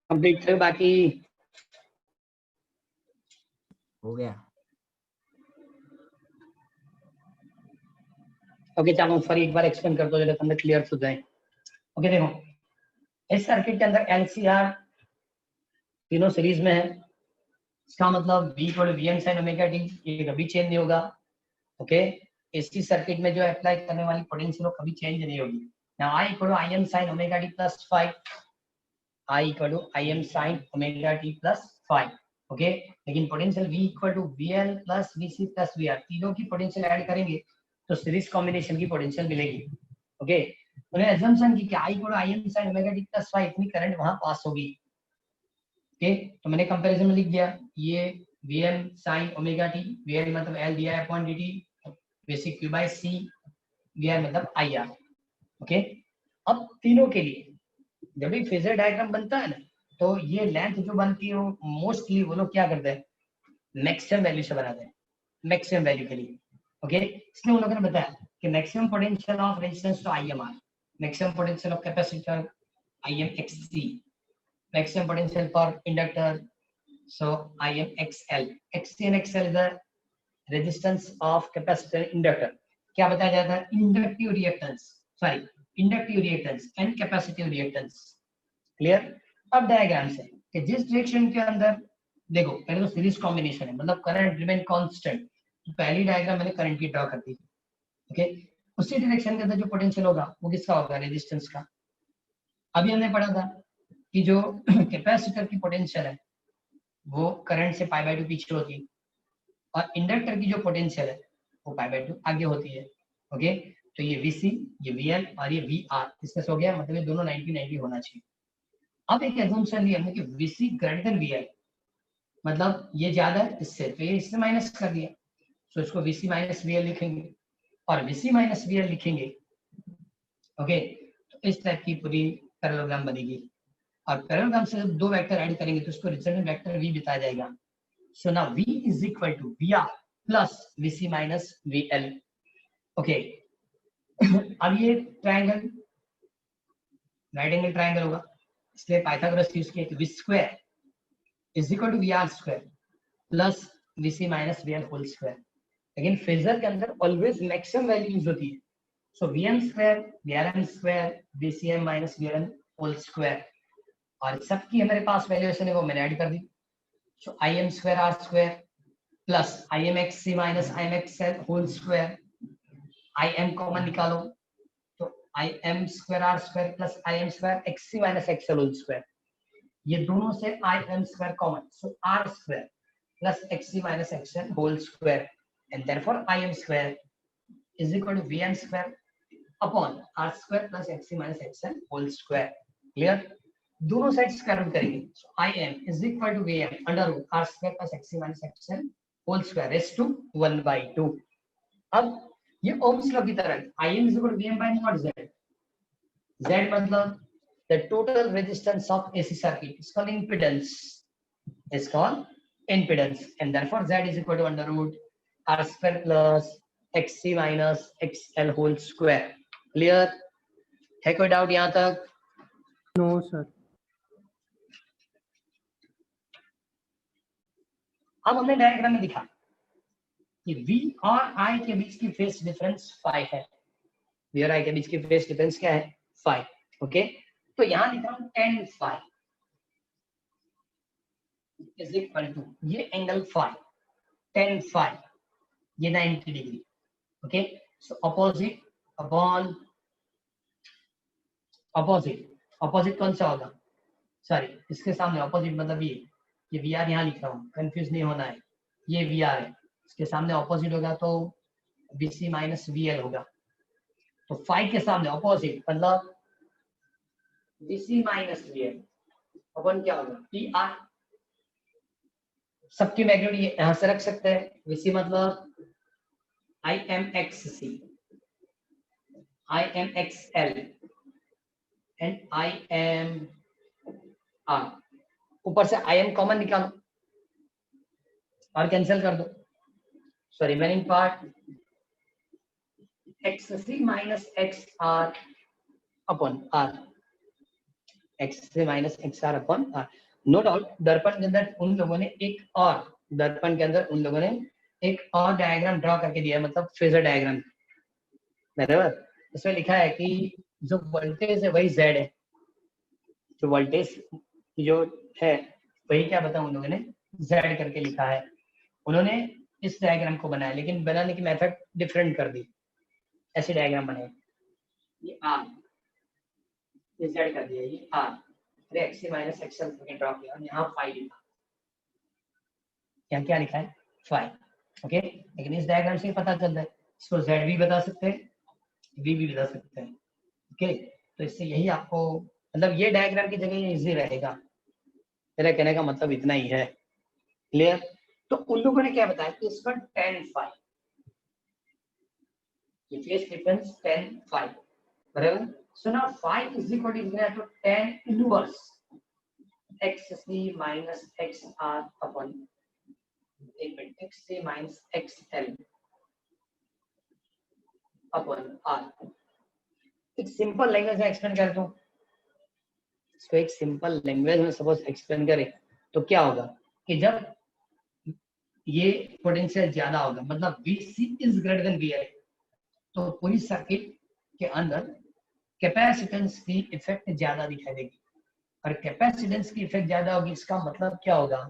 कंप्लीट करो बाकी हो गया. ओके चलो फरी एक बार एक्सप्लेन कर दो जरा तुम्हें क्लियर हो जाए. ओके देखो इस सर्किट के अंदर एलसीआर तीनों सीरीज में है. इसका मतलब V equal V N sine omega t ये कभी चेंज नहीं होगा. ओके एसी सर्किट में जो अप्लाई करने वाली पोटेंशियल कभी चेंज नहीं होगी. Now I equal I M sine omega T plus 5 I equal to I M sine omega T plus 5. Okay लेकिन potential V equal to V L plus V C plus V R तीनों की potential add करेंगे तो series combination की potential मिलेगी. Okay उन्हें assumption की कि I equal to I M sine omega T plus 5 इतनी करंट वहां पास होगी. ओके तो मैंने कंपैरिजन में लिख दिया ये Vn sin omega T Vn मतलब L di upon dt basic Q by C Vr मतलब IR. ओके अब तीनों के लिए जब भी फेजर डायग्राम बनता है ना तो ये लेंथ जो बनती है वो मोस्टली वो लोग क्या करते हैं मैक्सिमम वैल्यू से बनाते हैं मैक्सिमम वैल्यू के लिए. ओके इसलिए उन लोगों ने बताया कि maximum potential of resistance to IMR maximum potential of capacitor IMXC maximum potential for inductor so IMXL. XC and XL is the resistance of capacitor inductor. क्या बताया जाता है inductive reactance sorry inductive reactance and capacitive reactance. Clear. अब diagram से कि जिस direction के अंदर देखो पहले तो सीरीज कॉम्बिनेशन है मतलब करंट रिमेन कांस्टेंट. तो पहली डायग्राम मैंने करंट की ड्रॉ कर दी. ओके उसी डायरेक्शन के अंदर जो पोटेंशियल होगा वो किसका होगा रेजिस्टेंस का. अभी हमने पढ़ा था कि जो कैपेसिटर की पोटेंशियल है वो करंट से पाई बाय 2 पीछे होती है और इंडक्टर की जो पोटेंशियल है वो पाई बाय 2 आगे होती है. ओके तो ये VC ये VL और ये VR डिस्कस हो गया मतलब ये दोनों 90-90 होना चाहिए. अब एक एजम्पशन लिया हमने कि VC ग्रेटर देन VL मतलब ये ज्यादा है इससे तो ये इससे माइनस कर दिया तो इसको VC माइनस VL लिखेंगे और VC माइनस VL लिखेंगे. ओके तो इस टाइप की पूरी पैरेललोग्राम बनेगी और पैरेललोग्राम से जब दो वेक्टर ऐड करेंगे तो उसको रिजल्टेंट वेक्टर V बताया जाएगा. So now V is equal to VR plus VC minus VL. Okay अब ये ट्रायंगल राइट एंगल ट्रायंगल होगा इसलिए पाइथागोरस यूज किया कि V square is equal to VR square plus VC minus VL whole square. लेकिन phasor के अंदर always maximum value use होती है. So VM square VRM square VCM minus VRM whole square और सबकी हमारे पास वैल्यूएशन है वो मैंने ऐड कर दी. So IM square R square plus IMXC minus IMXL whole square. IM common निकालो तो IM square R square plus IM square XC minus XL whole square. ये दोनों से IM square common so R square plus XC minus XL whole square and therefore IM square is equal to VM square upon R square plus XC minus XL whole square. Clear. दोनों side square root करेंगे so IM is equal to VM under root R square plus XC minus XL whole square raise to 1/2. अब ये Ohm's law की तरह IM is equal to VM by not Z. Z मतलब the total resistance of AC circuit is called impedance and therefore Z is equal to under root R square plus XC minus XL whole square. Clear. है कोई doubt यहाँ तक? No sir. अब हमने diagram में दिखा कि V और I के बीच की फेज डिफरेंस 5 है. V और I के बीच की फेज डिफरेंस क्या है 5. ओके तो यहां लिख रहा हूं tan phi is equal to ये एंगल phi tan phi ये 90 degree. Okay so opposite upon opposite कौन सा होगा सॉरी इसके सामने अपोजिट मतलब ये VR यहाँ लिख रहा हूँ कंफ्यूज नहीं होना है. ये VR है इसके सामने अपोजिट होगा तो VC माइनस VL होगा. तो phi के सामने अपोजिट मतलब VC माइनस VL अपन क्या होगा PR. सबकी मैग्नीट्यूड यहां से रख सकते हैं. VC मतलब IMXC IMXL एंड IMR. ऊपर से IM कॉमन निकालो और कैंसिल कर दो, so remaining part XC minus XR upon R, XC minus XR upon R। No doubt दर्पण के अंदर उन लोगों ने एक और डायग्राम ड्रॉ करके दिया है, मतलब फेजर डायग्राम, बराबर। इसमें लिखा है कि जो वोल्टेज है वही Z है, जो वोल्टेज जो है वही क्या बताऊं उन लोगों ने Z करके लिखा है। उन्होंने इस डायग्राम को बनाया, लेकिन बनाने की मेथड डिफरेंट कर दी, ऐसे डायग्राम बनाए, ये R, ये Z कर दिया, ये R, अरे XC माइनस XL करके ड्रॉ किया और यहाँ फाई लिखा, यहाँ क्या लिखा है फाई, ओके। लेकिन इस डायग्राम से पता चलता है, इसको Z भी बता सकते हैं, V भी बता सकते हैं, ओके। तो इससे यही आपको, मतलब ये डायग्राम की जगह ये इजी रहेगा, मेरा कहने का मतलब इतना ही है, क्लियर। तो उन लोगों ने क्या बताया कि इस पर 10 फाई, ये फेज डिफरेंस 10 फाई, बराबर। So now phi is equal to 10 inverse XC minus XR upon XC minus XL upon R। एक सिंपल लैंग्वेज में एक्सप्लेन कर दूं, इसको एक सिंपल लैंग्वेज में सपोज एक्सप्लेन करें तो क्या होगा कि जब ये पोटेंशियल ज्यादा होगा, मतलब VC is greater than VL, तो पूरी सर्किट के अंदर कैपेसिटेंस की इफेक्ट ज्यादा दिखाई देगी, और कैपेसिटेंस की इफेक्ट ज्यादा होगी, इसका मतलब क्या होगा,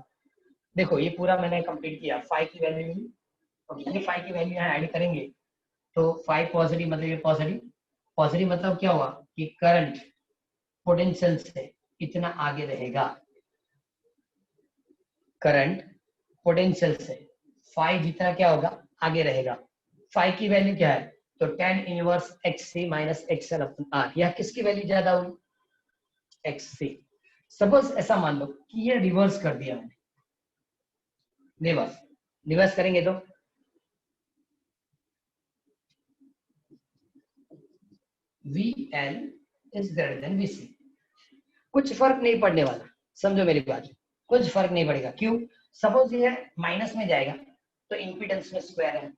देखो ये पूरा मैंने कंप्लीट किया, फाई की वैल्यू मिली, और ये फाई की वैल्यू यहाँ ऐड करेंगे तो फाई पॉजिटिव, मतलब ये पॉजिटिव, पॉजिटिव मतलब क्या हुआ कि करंट पोटेंशियल से इतना आगे रहेगा, करंट पोटेंशियल से फाई जितना क्या होगा आगे रहेगा। फाई की वैल्यू क्या है, तो 10 inverse XC minus XL upon R, यह किसकी वैल्यू ज्यादा हुई, XC। सपोज ऐसा मान लो कि ये रिवर्स कर दिया मैंने, रिवर्स करेंगे तो VL is greater than VC, कुछ फर्क नहीं पड़ने वाला, समझो मेरी बात, कुछ फर्क नहीं पड़ेगा, क्यों, सपोज ये माइनस में जाएगा तो इंपीडेंस में स्क्वायर है,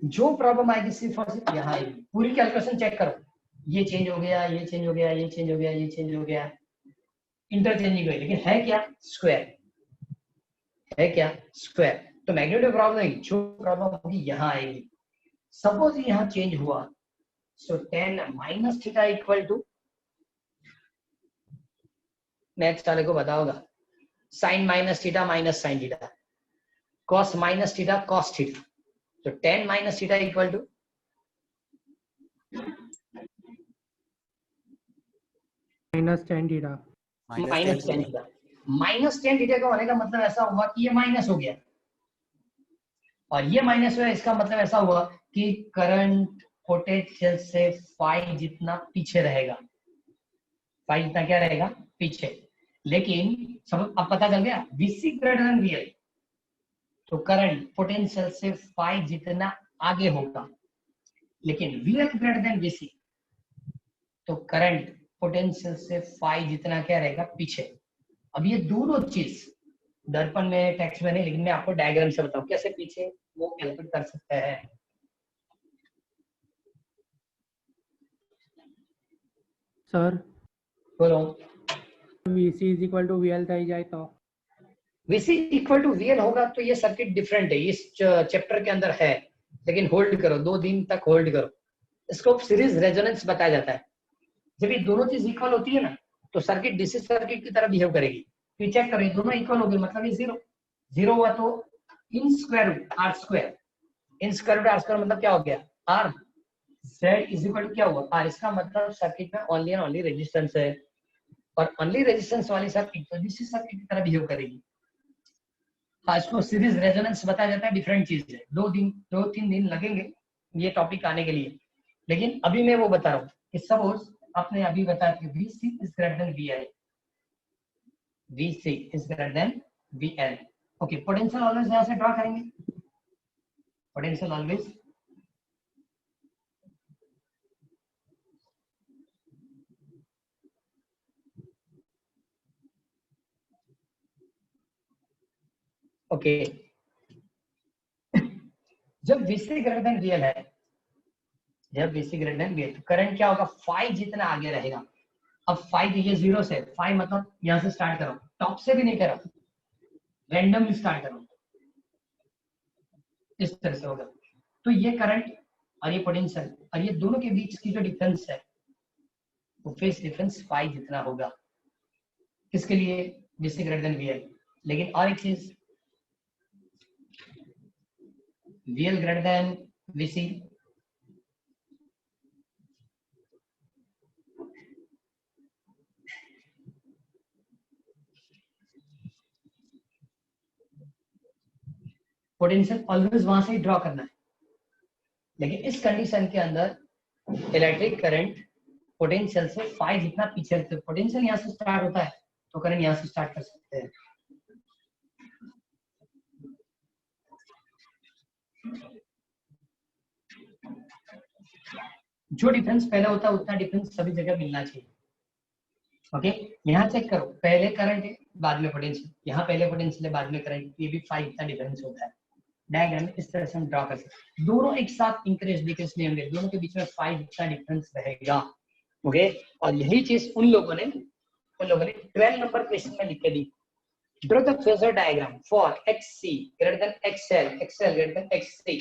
जो प्रॉब्लम आएगी सिर्फ और सिर्फ यहाँ आएगी, पूरी कैलकुलेशन चेक करो, ये चेंज हो गया, ये चेंज हो गया, ये चेंज हो गया, ये चेंज हो गया, इंटरचेंजिंग हुई, लेकिन है क्या स्क्वायर, है क्या स्क्वायर। तो मैग्नीट्यूड प्रॉब्लम नहीं, जो प्रॉब्लम होगी यहाँ आएगी। सपोज यहाँ चेंज हुआ, so tan minus theta equal to, maths वाले को पता होगा, sine minus theta minus sine theta, cos minus theta cos theta, तो tan minus theta equal to minus ten theta. Minus 10 theta. Minus 10 theta का होने का मतलब ऐसा हुआ कि ये माइनस हो गया और ये माइनस हुआ, इसका मतलब ऐसा हुआ कि करंट पोटेंशियल से फाई जितना पीछे रहेगा, फाई जितना क्या रहेगा पीछे, लेकिन सब अब पता चल गया VC ग्रेटर देन VL, तो करंट पोटेंशियल से फाई जितना आगे होगा, लेकिन VL ग्रेटर देन VC, तो करंट पोटेंशियल से फाई जितना क्या रहेगा पीछे। अब ये दोनों चीज दर्पण में टेक्स्ट में नहीं, लेकिन मैं आपको डायग्राम से बताऊं कैसे पीछे वो कैलकुलेट कर सकते हैं। सर बोलो, VC is equal to VL થઈ જાય તો VC इक्वल टू VL होगा तो ये सर्किट डिफरेंट है, इस चैप्टर के अंदर है, लेकिन होल्ड करो, 2 दिन तक होल्ड करो, इसको सीरीज रेजोनेंस बताया जाता है। जब ये दोनों चीज इक्वल होती है ना तो सर्किट डीसी सर्किट की तरह बिहेव करेगी। फिर चेक करो, ये दोनों इक्वल हो गए, मतलब ये जीरो, जीरो हुआ तो in square root R square, in square root R square मतलब क्या हो गया R, Z is equal to क्या हुआ आर, इसका मतलब सर्किट में ओनली एंड ओनली रेजिस्टेंस है, और ओनली रेजिस्टेंस वाली सर्किट तो डीसी सर्किट की तरह बिहेव करेगी। हाँ, इसको सीरीज रेजोनेंस बताया जाता है, डिफरेंट चीज है, 2-3 दिन लगेंगे ये टॉपिक आने के लिए, लेकिन अभी मैं वो बता रहा हूँ कि सपोज आपने अभी बताया कि VC is greater than VL, VC is greater than VL, okay. Potential always यहाँ से ड्रॉ करेंगे, पोटेंशियल ऑलवेज ओके जब VC ग्रेटर देन VL है, जब VC greater than VL, current क्या होगा, फाई जितना आगे रहेगा। अब फाई देखिए 0 से, फाई मतलब यहां से स्टार्ट करो, टॉप से भी नहीं करो, रैंडम स्टार्ट करो, इस तरह से होगा। तो ये करंट और ये पोटेंशियल और ये दोनों के बीच की जो डिफरेंस है वो फेज डिफरेंस फाई जितना होगा। किसके लिए, VC ग्रेटर देन VL। लेकिन और एक चीज, VL greater than VC, potential always वहां से ही ड्रॉ करना है। लेकिन इस कंडीशन के अंदर इलेक्ट्रिक करंट पोटेंशियल से फाई जितना पीछे, पोटेंशियल यहाँ से स्टार्ट होता है तो करंट यहाँ से स्टार्ट कर सकते हैं। जो डिफरेंस पहले होता है उतना डिफरेंस सभी जगह मिलना चाहिए। ओके यहाँ चेक करो, पहले करंट है बाद में पोटेंशियल, यहाँ पहले पोटेंशियल है बाद में करंट, ये भी फाई इतना डिफरेंस होता है। डायग्राम में इस तरह से हम ड्रॉ कर सकते हैं। दोनों एक साथ इंक्रीज डिक्रीज नहीं होंगे, दोनों के बीच में फाई जितना डिफरेंस रहेगा। ओके और यही चीज उन लोगों ने 12 नंबर क्वेश्चन में लिख के दी। Draw the phasor diagram for XC greater than XL, XL greater than XC।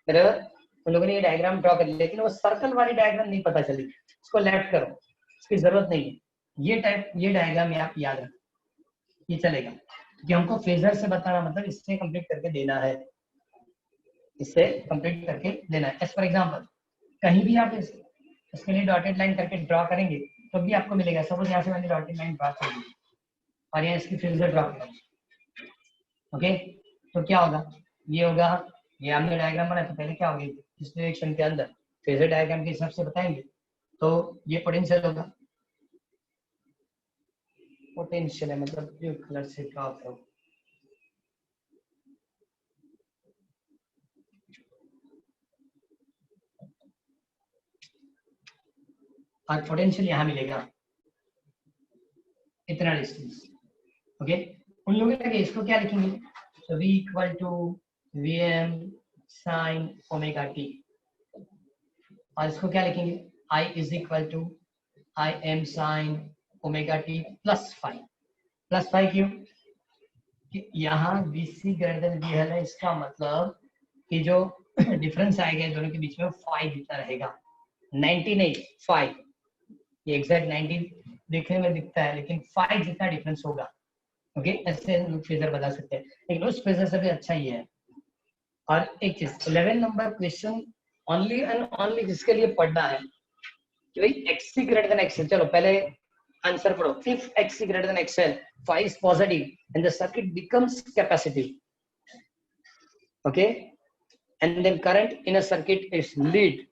बराबर, उन लोगों ने ये डायग्राम ड्रॉ कर लिया, लेकिन वो सर्कल वाली डायग्राम नहीं पता चली, इसको लेफ्ट करो, इसकी जरूरत नहीं है। ये डायग्राम आप याद रखो, ये चलेगा क्योंकि हमको फेजर से बताना मतलब इससे कंप्लीट करके देना है, इससे कंप्लीट करके देना है। एज फॉर एग्जांपल कहीं भी आप इसके लिए डॉटेड लाइन करके ड्रॉ करेंगे तो भी आपको मिलेगा। सपोज यहाँ से मैंने डॉटेड लाइन ड्रॉ कर दी और यहाँ इसकी फेजर ड्रॉ करें, ओके तो क्या होगा, ये होगा, ये हमने डायग्राम बनाया तो पहले क्या होगी, इस डायरेक्शन के अंदर फेजर डायग्राम के हिसाब से बताएंगे तो ये पोटेंशियल होगा, पोटेंशियल है मतलब ब्लू कलर से ड्रॉ करो, और पोटेंशियल यहाँ मिलेगा इतना डिस्टेंस। ओके उन लोगों ने इसको क्या लिखेंगे, तो V equal to Vm sine omega t, और इसको क्या लिखेंगे, I is equal to Im sine omega t plus five क्यों, कि यहाँ VC ग्रेटर देन VL है, इसका मतलब कि जो डिफरेंस आएगा दोनों के बीच में 5 जितना रहेगा, 90 नहीं 5, ये एग्जैक्ट 90 देखने में दिखता है लेकिन 5 जितना डिफरेंस होगा। ओके ऐसे हम फेजर बता सकते हैं, लेकिन उस फेजर से भी अच्छा ही है। और एक चीज 11 number question only and only जिसके लिए पढ़ना है कि भाई XC ग्रेटर देन XL, चलो पहले आंसर पढ़ो। If XC greater than XL, phi is positive and the circuit becomes capacitive, okay, and then current in a circuit is lead,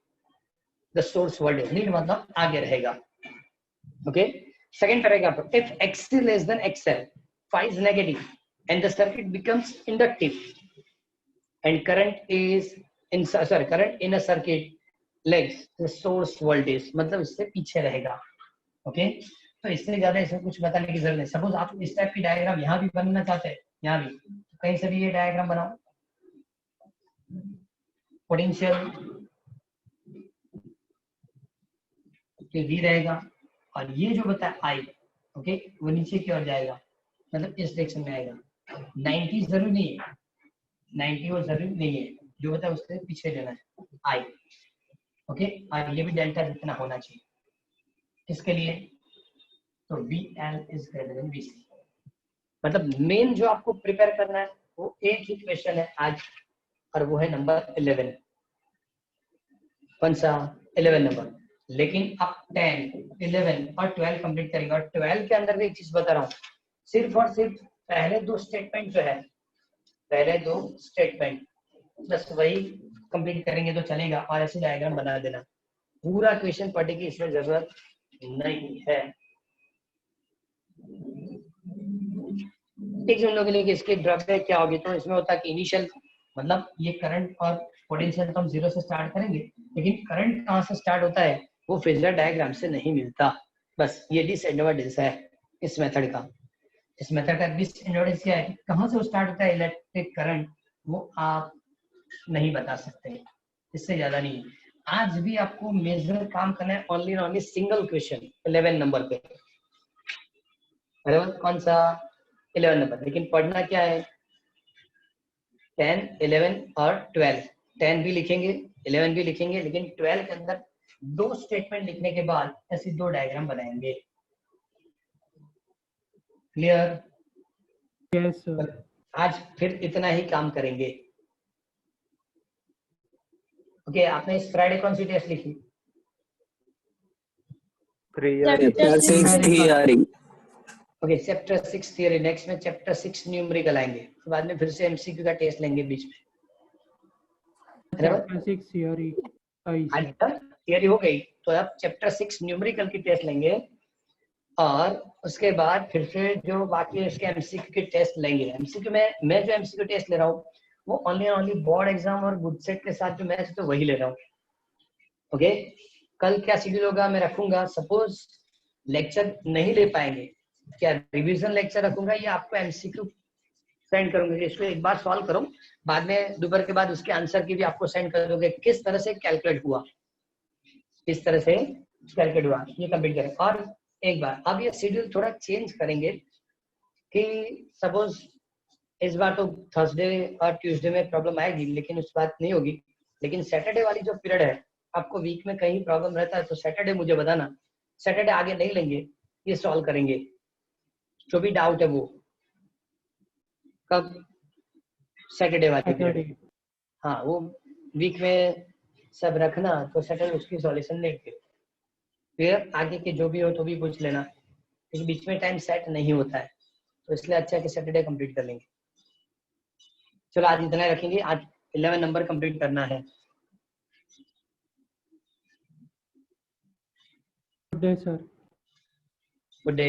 the source voltage lead मतलब आगे रहेगा। okay second paragraph, if XC less than XL, phi is negative and the circuit becomes inductive and current in a circuit lags the source voltage, मतलब इससे पीछे रहेगा। Okay तो इससे ज्यादा इसमें कुछ बताने की जरूरत नहीं। सपोज आप इस टाइप की डायग्राम यहाँ भी बनना चाहते हैं, यहाँ भी तो कहीं से भी ये डायग्राम बनाओ, पोटेंशियल V रहेगा और ये जो बताया I, ओके वो नीचे की ओर जाएगा, मतलब इस डायरेक्शन में आएगा। 90 जरूरी नहीं है, 90 वो जरूरी नहीं है, जो बताया उससे पीछे लेना है I, ओके और ये भी डेल्टा जितना होना चाहिए। किसके लिए, तो VL is greater than VC। मतलब मेन जो आपको प्रिपेयर करना है वो एक ही क्वेश्चन है आज, और वो है नंबर 11। कौन सा 11 नंबर, लेकिन आप 10, 11 और 12 कंप्लीट करेंगे। और 12 के अंदर भी एक चीज बता रहा हूँ, सिर्फ और सिर्फ पहले 2 स्टेटमेंट जो है, पहले 2 स्टेटमेंट बस वही कंप्लीट करेंगे तो चलेगा, और ऐसे डायग्राम बना देना। पूरा क्वेश्चन पढ़ने की इसमें जरूरत नहीं है। ठीक उन लोगों के लिए इसके ड्रॉबैक क्या होगी, तो इसमें होता है कि इनिशियल मतलब ये करंट और पोटेंशियल तो हम 0 से स्टार्ट करेंगे, लेकिन करंट कहाँ से स्टार्ट होता है वो फेजर डायग्राम से नहीं मिलता। बस ये डिसएडवांटेज है इस मेथड का। इस मेथड का डिसएडवांटेज क्या है कि कहाँ से स्टार्ट होता है इलेक्ट्रिक करंट, वो आप नहीं बता सकते, इससे ज्यादा नहीं। आज भी आपको मेजर काम करना है ओनली सिंगल क्वेश्चन 11 नंबर पे, बराबर, कौन सा 11 नंबर, लेकिन पढ़ना क्या है 10, 11 और 12। 10 भी लिखेंगे, 11 भी लिखेंगे, लेकिन 12 के अंदर 2 स्टेटमेंट लिखने के बाद ऐसे 2 डायग्राम बनाएंगे। क्लियर? Yes sir. आज फिर इतना ही काम करेंगे। ओके, आपने इस फ्राइडे कौन सी टेस्ट लिखी? Chapter 6 theory. Okay, chapter 6 theory. Next में चैप्टर 6 न्यूमेरिकल आएंगे, फिर बाद में फिर से एमसीक्यू का टेस्ट लेंगे बीच में। चैप्टर 6 थियरी आज तक थियरी हो गई, तो अब चैप्टर 6 न्यूमेरिकल की टेस्ट लेंगे, और उसके बाद फिर से जो बाकी इसके एमसीक्यू के टेस्ट लेंगे। एमसीक्यू में मैं जो एमसीक्यू टेस्ट ले रहा हूँ वो ओनली बोर्ड एग्जाम और गुड सेट के साथ जो मैच है तो वही ले रहा हूँ। ओके, कल क्या शेड्यूल होगा मैं रखूंगा, सपोज लेक्चर नहीं ले पाएंगे, क्या रिवीजन लेक्चर रखूंगा या आपको एमसीक्यू सेंड करूंगा, इसको एक बार सॉल्व करो, बाद में दोपहर के बाद उसके आंसर की भी आपको सेंड कर दोगे, किस तरह से कैलकुलेट हुआ, किस तरह से कैलकुलेट हुआ, ये कंप्लीट करें। और एक बार अब ये शेड्यूल थोड़ा चेंज करेंगे कि सपोज इस बार तो थर्सडे और ट्यूसडे में प्रॉब्लम आएगी, लेकिन उस बात नहीं होगी, लेकिन सैटरडे वाली जो पीरियड है आपको वीक में कहीं प्रॉब्लम रहता है तो सैटरडे मुझे बताना, सैटरडे आगे नहीं लेंगे, ये सॉल्व करेंगे जो भी डाउट है वो। कब? सैटरडे वाली पीरियड, हाँ वो वीक में सब रखना, तो सैटरडे उसकी सॉल्यूशन लेंगे, फिर आगे के जो भी हो तो भी पूछ लेना, क्योंकि बीच में टाइम सेट नहीं होता है, तो इसलिए अच्छा है कि सैटरडे कंप्लीट कर लेंगे। चलो आज इतना ही रखेंगे, आज 11 नंबर कंप्लीट करना है। Good day sir. Good day.